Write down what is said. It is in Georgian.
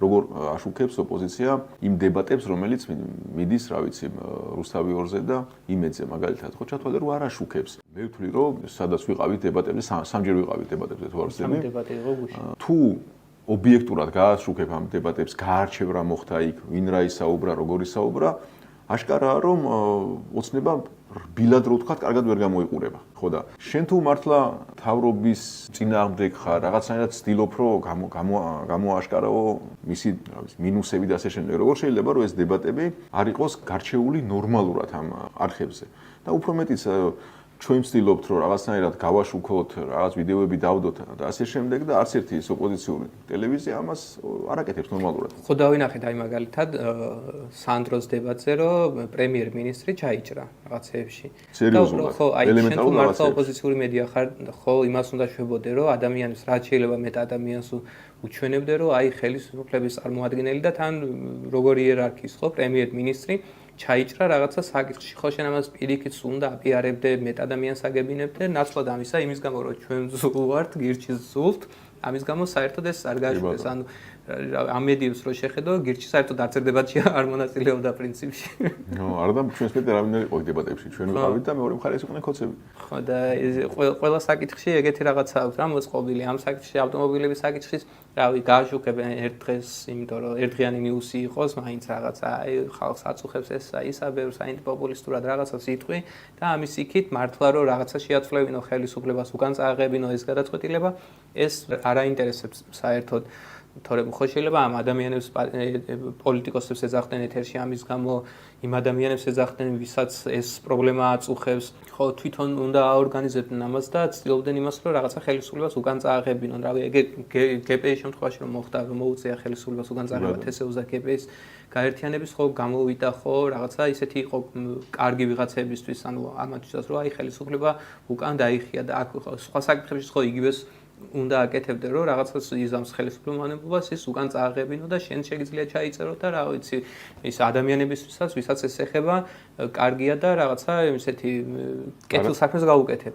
როგორ აშუქებს ოპოზიცია იმ დებატებს, რომელიც მიდის, რა ვიცი, რუსთავი 2-ზე და იმედზე მაგალითად, ხო ჩათვალე რომ არ აშუქებს. მე ვთვლი რომ სადაც ვიყავით დებატებზე, სამჯერ ვიყავით დებატებზე თუ არ ვცდები. სამი დებატი იყო გუშინ. თუ ობიექტურად გააშუქებ ამ დებატებს, გაარჩევ რა მოხდა იქ, ვინ რა ისაუბრა, როგორ ისაუბრა, აშკარაა რომ ოცნება რბილად რო ვთქვათ, კარგად ვერ გამოიყურება. ხო და შენ თუ მართლა თავრობის წინააღმდეგ ხარ, რაღაცნაირად ცდილობ რომ გამოაშკარავო მისი მინუსები და ასე შემდეგ. როგორ შეიძლება რომ ეს დებატები არ იყოს გარჩეული ნორმალურად ამ არხებზე. და უფრო მეტიც ჩვენ ვცდილობთ რომ რაღაცნაირად გავაშუქოთ, რაღაც ვიდეოები დავდოთ და ასე შემდეგ და არც ერთი ოპოზიციური ტელევიზია ამას არ აკეთებს ნორმალურად. ხო დავინახეთ აი მაგალითად სანდროს დებატზე რომ პრემიერ-მინისტრი ჩაიჭრა რაღაცეებში. სერიოზულად. ხო აი შენ თუ მართლა ოპოზიციური მედია ხარ, ხო იმას უნდა შვებოდე რომ ადამიანებს რაც შეიძლება მეტ ადამიანს უჩვენებდე რომ აი ხელისუფლების წარმოადგენელი და თან როგორი იერარქიის ხო პრემიერ-მინისტრი ჩაიჭრა რაღაცა საკითხში. ხო შენ ამას პირიქით უნდა აპიარებდე, მეტ ადამიანს აგებინებდე, ნაცვლად ამისა იმის გამო რომ ჩვენ ვზულვართ, გირჩის ზულთ, ამის გამო საერთოდ ეს არ გააშუქეს. ანუ ამ მედიებს რო შეხედო, გირჩი საერთოდ არც ერთ დებატში არ მონაწილეობდა პრინციპში. ნო, არა და ჩვენს მეტი არავინ არ იყო დებატებში, ჩვენ ვიყავით და მეორე მხარეს იყვნენ ქოცები. ხო და ყველა საკითხში ეგეთი რაღაცა აქვს რა მოწყობილი. ამ საკითხში ავტომობილების საკითხში რავი გააშუქებენ ერთ დღეს, იმიტომ რომ ერთდღიანი ნიუსი იყოს, მაინც რაღაცა აი ხალხს აწუხებს ეს ისა ბევრს აინტიპოპულისტურად რაღაცა სიტყვი და ამის იქით მართლა რომ რაღაცა შეაცვლევინო ხელისუფლებას უკან წააღებინო ეს გადაწყვეტილება, ეს არ აინტერესებს საერთოდ. თორემ ხო შეიძლება ამ ადამიანებს პოლიტიკოსებს ეძახდნენ ეთერში ამის გამო იმ ადამიანებს ეძახდნენ ვისაც ეს პრობლემა აწუხებს ხო თვითონ უნდა აორგანიზებდნენ ამას და ცდილობდნენ იმას რომ რაღაცა ხელისუფლებას უკან წააღებინონ რავი ეგ გპ-ის შემთხვევაში რომ მოხდა რომ მოუწია ხელისუფლებას უკან წააღება თსე-ს და გპ-ის გაერთიანების ხო გამოვიდა ხო რაღაცა ისეთი იყო კარგი ვიღაცებისთვის ანუ ამათვისაც რომ აი ხელისუფლება უკან დაიხია და აქ სხვა საკითხებში ხო იგივეს უნდა აკეთებდე რომ რაღაცას იზამს ხელისუფლებამონებას ის უკან წააღებინო და შენ შეგიძლია ჩაიწერო და რა ვიცი ის ადამიანებისთვისაც ვისაც ეს ეხება კარგია და რაღაცა ისეთი კეთილ საქმეს გაუკეთებ